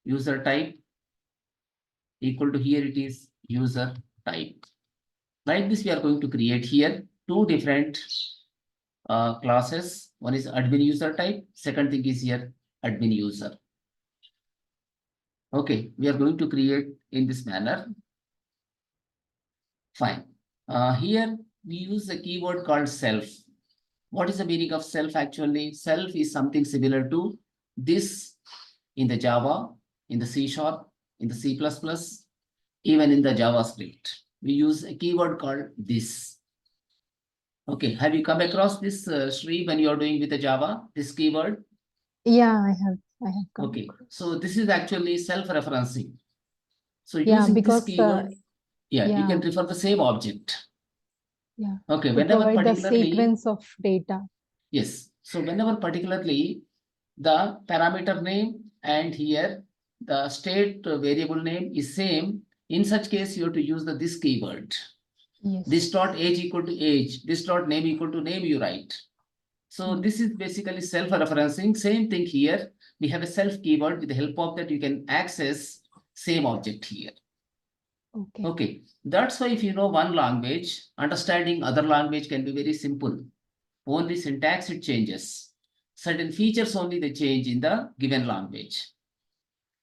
user type equal to here it is user type. Like this, we are going to create here two different classes. One is admin user type. Second thing is here admin user. Okay, we are going to create in this manner. Fine. Here we use a keyword called self. What is the meaning of self actually? Self is something similar to this in the Java, in the C#, in the C++, even in the JavaScript. We use a keyword called this. Okay, have you come across this, Sri, when you are doing with the Java, this keyword? Yeah, I have come Okay, across. so this is actually self-referencing. So Yeah, using this because keyword, you yeah, can refer the same object. yeah, Okay, to whenever provide the particularly, sequence of data. yes. So whenever particularly the parameter name and here the state variable name is same, in such case you have to use the this keyword. Yes. This dot age equal to age, this dot name equal to name you write. So this is basically self-referencing. Same thing here. We have a self keyword. With the help of that, you can access same object here. Okay. Okay. That's why if you know one language, understanding other language can be very simple. Only syntax it changes. Certain features only they change in the given language.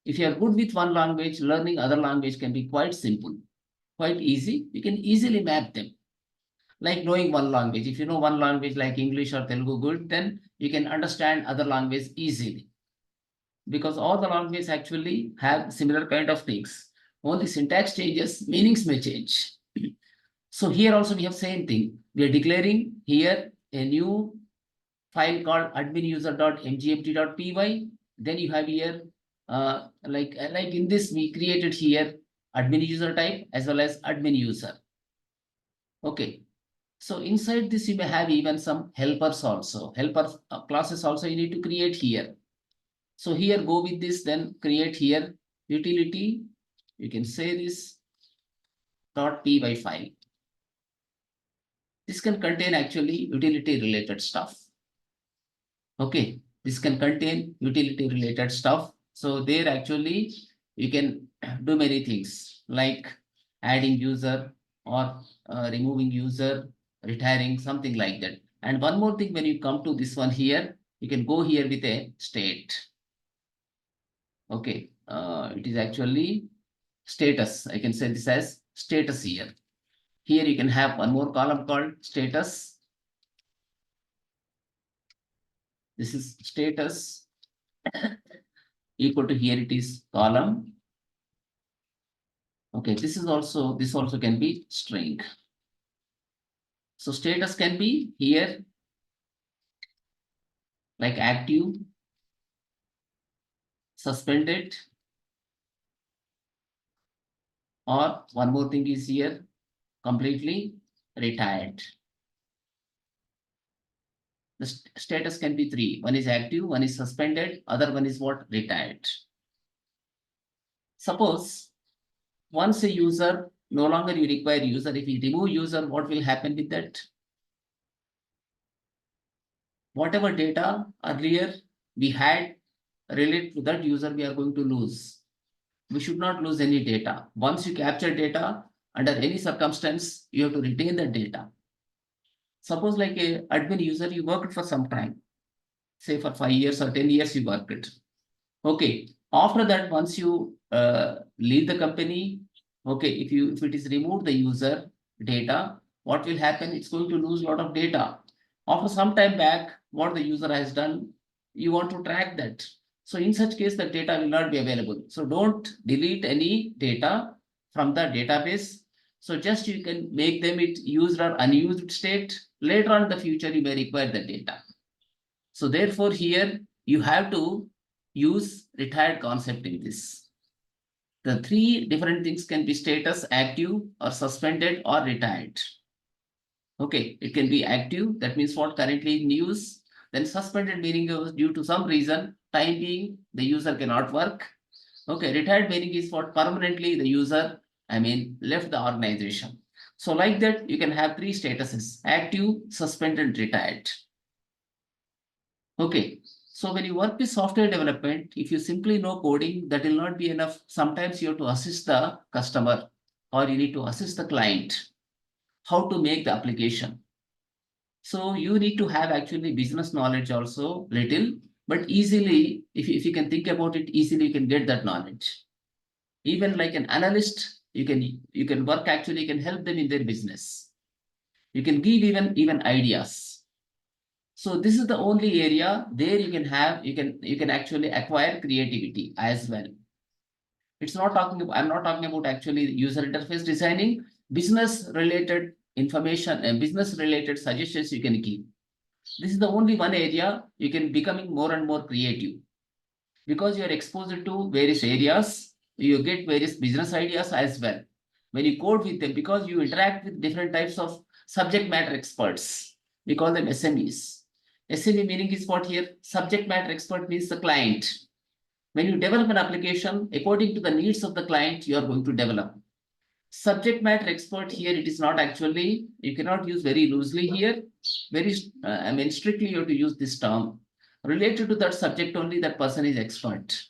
If you are good with one language, learning other language can be quite simple, quite easy. You can easily map them. Like knowing one language. If you know one language like English or Telugu good, then you can understand other language easily. Because all the languages actually have similar kind of things. Only syntax changes, meanings may change. So here also we have same thing. We are declaring here a new file called adminuser.mgmt.py. Then you have here, like in this we created here admin user type as well as admin user. Okay. So inside this, you may have even some helpers also. Helper classes also you need to create here. So here go with this, then create here utility. You can say this .py file. This can contain actually utility related stuff. Okay, this can contain utility related stuff. So there actually you can do many things like adding user or removing user, retiring, something like that. And one more thing, when you come to this one here, you can go here with a state. Okay, it is actually status. I can say this as status here. Here you can have one more column called status. This is status equal to here it is column. Okay, this also can be string. So status can be here like active, suspended, or one more thing is here completely retired. The status can be three. One is active, one is suspended, other one is what? Retired. Suppose once a user, no longer you require user, if you remove user, what will happen with that? Whatever data earlier we had related to that user, we are going to lose. We should not lose any data. Once you capture data, under any circumstance, you have to retain the data. Suppose like a admin user, you worked for some time, say for 5 years or 10 years, you worked. Okay. After that, once you leave the company, okay, if it is removed the user data, what will happen? It's going to lose a lot of data. After some time back, what the user has done, you want to track that. So in such case, the data will not be available. So don't delete any data from the database. So just you can make them it used or unused state. Later on in the future, you may require the data. So therefore here you have to use retired concept in this. The three different things can be status, active or suspended or retired. Okay, it can be active, that means what currently in use. Then suspended meaning due to some reason, time being the user cannot work. Okay, retired meaning is what permanently the user, left the organization. So like that, you can have three statuses: active, suspended, retired. Okay, so when you work with software development, if you simply know coding, that will not be enough. Sometimes you have to assist the customer or you need to assist the client how to make the application. So you need to have actually business knowledge also little, but easily, if you can think about it, easily you can get that knowledge. Even like an analyst, you can work actually, you can help them in their business. You can give even ideas. So this is the only area there you can have, you can actually acquire creativity as well. It's not talking about, I'm not talking about actually user interface designing, business related information and business related suggestions you can give. This is the only one area you can becoming more and more creative. Because you are exposed to various areas, you get various business ideas as well. When you code with them, because you interact with different types of subject matter experts, we call them SMEs. SME meaning is what here? Subject matter expert means the client. When you develop an application, according to the needs of the client, you are going to develop. Subject matter expert here, it is not actually, you cannot use very loosely here. Very, strictly you have to use this term. Related to that subject only, that person is expert.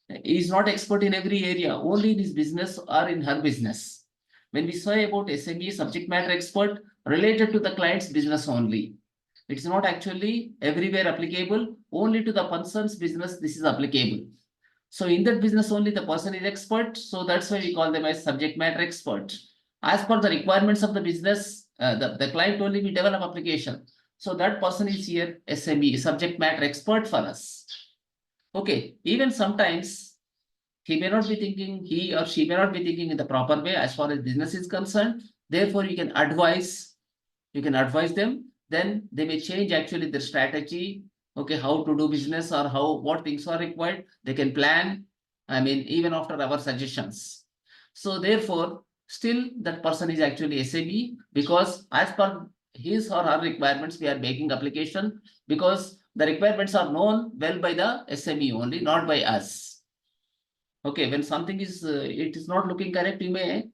He is not expert in every area, only in his business or in her business. When we say about SME, subject matter expert, related to the client's business only. It's not actually everywhere applicable, only to the person's business this is applicable. So in that business only the person is expert, so that's why we call them as subject matter expert. As per the requirements of the business, the client only will develop application. So that person is here SME, subject matter expert for us. Okay, even sometimes he may not be thinking, he or she may not be thinking in the proper way as far as business is concerned. Therefore, you can advise them, then they may change actually their strategy. Okay, how to do business or what things are required, they can plan. Even after our suggestions. So therefore, still that person is actually SME, because as per his or her requirements, we are making application, because the requirements are known well by the SME only, not by us. Okay, when something is it is not looking correct, you may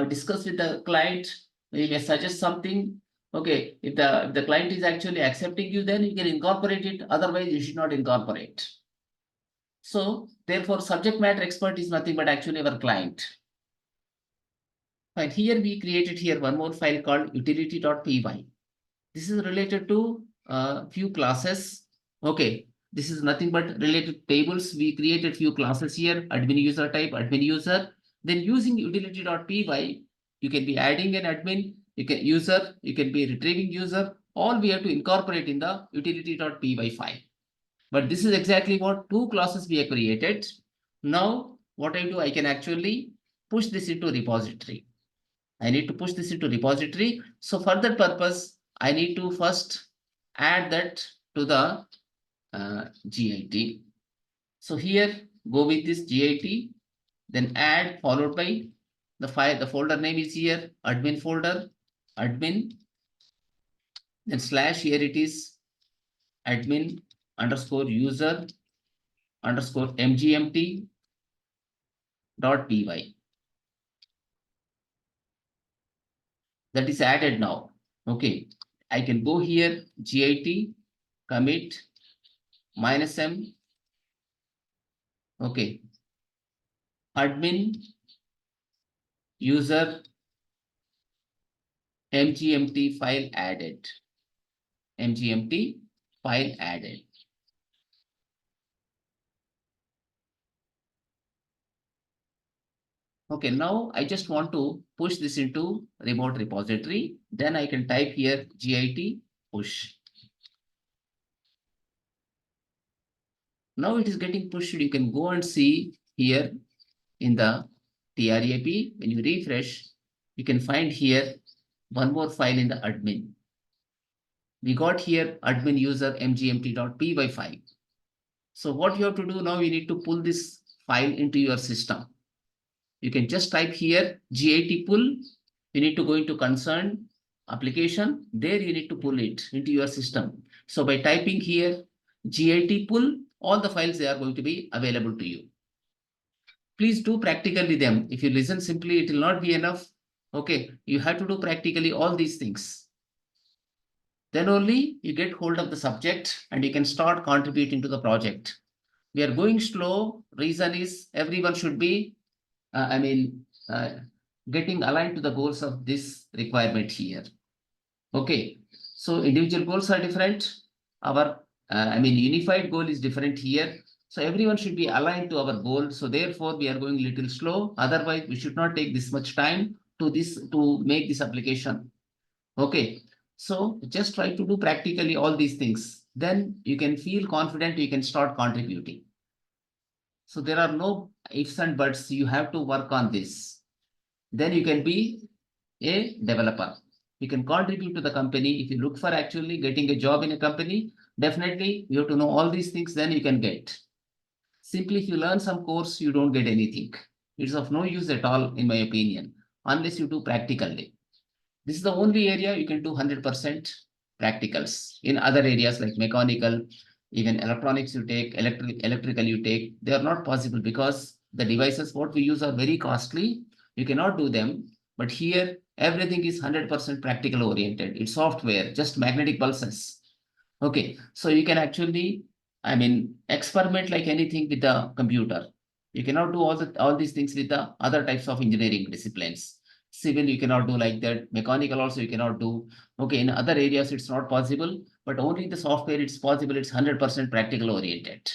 discuss with the client, you may suggest something. Okay, if the client is actually accepting you, then you can incorporate it, otherwise you should not incorporate. So therefore, subject matter expert is nothing but actually our client. Fine, here we created here one more file called utility.py. This is related to few classes. Okay, this is nothing but related tables. We created few classes here, admin user type, admin user. Then using utility.py, you can be adding an admin, you can user, you can be retrieving user. All we have to incorporate in the utility.py file. But this is exactly what two classes we have created. Now, what I do, I can actually push this into repository. I need to push this into repository. So for that purpose, I need to first add that to the GIT. So here, go with this GIT, then add followed by the file. The folder name is here, admin folder, admin, then slash, here it is admin underscore user underscore mgmt dot py. That is added now. Okay, I can go here, git commit -m. Okay, admin user mgmt file added. mgmt file added. Okay, now I just want to push this into remote repository. Then I can type here git push. Now it is getting pushed. You can go and see here in the trap. When you refresh, you can find here one more file in the admin. We got here admin user mgmt.py file. So what you have to do now, you need to pull this file into your system. You can just type here git pull. You need to go into concern application. There you need to pull it into your system. So by typing here git pull, all the files, they are going to be available to you. Please do practically them. If you listen simply, it will not be enough. Okay, you have to do practically all these things. Then only you get hold of the subject and you can start contributing to the project. We are going slow. Reason is everyone should be, getting aligned to the goals of this requirement here. Okay, so individual goals are different. Our, unified goal is different here. So everyone should be aligned to our goal. So therefore, we are going a little slow. Otherwise, we should not take this much time to make this application. Okay, so just try to do practically all these things. Then you can feel confident, you can start contributing. So there are no ifs and buts. You have to work on this. Then you can be a developer. You can contribute to the company. If you look for actually getting a job in a company, definitely you have to know all these things, then you can get. Simply, if you learn some course, you don't get anything. It's of no use at all, in my opinion, unless you do practically. This is the only area you can do 100% practicals. In other areas like mechanical, even electronics you take, electrical you take, they are not possible because the devices what we use are very costly. You cannot do them. But here, everything is 100% practical oriented. It's software, just magnetic pulses. Okay, so you can actually, experiment like anything with the computer. You cannot do all these things with the other types of engineering disciplines. Civil, you cannot do like that. Mechanical also you cannot do. Okay, in other areas it's not possible, but only the software it's possible. It's 100% practical oriented.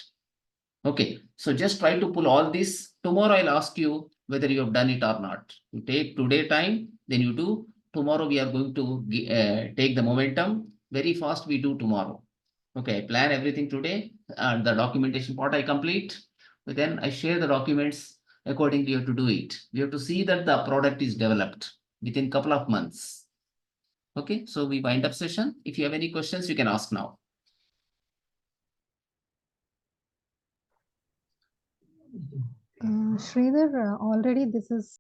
Okay, so just try to pull all this. Tomorrow I'll ask you whether you have done it or not. You take today time, then you do. Tomorrow we are going to take the momentum. Very fast we do tomorrow. Okay, I plan everything today and the documentation part I complete. But then I share the documents accordingly. You have to do it. We have to see that the product is developed within couple of months. Okay, so we wind up session. If you have any questions, you can ask now. Sridhar, already this is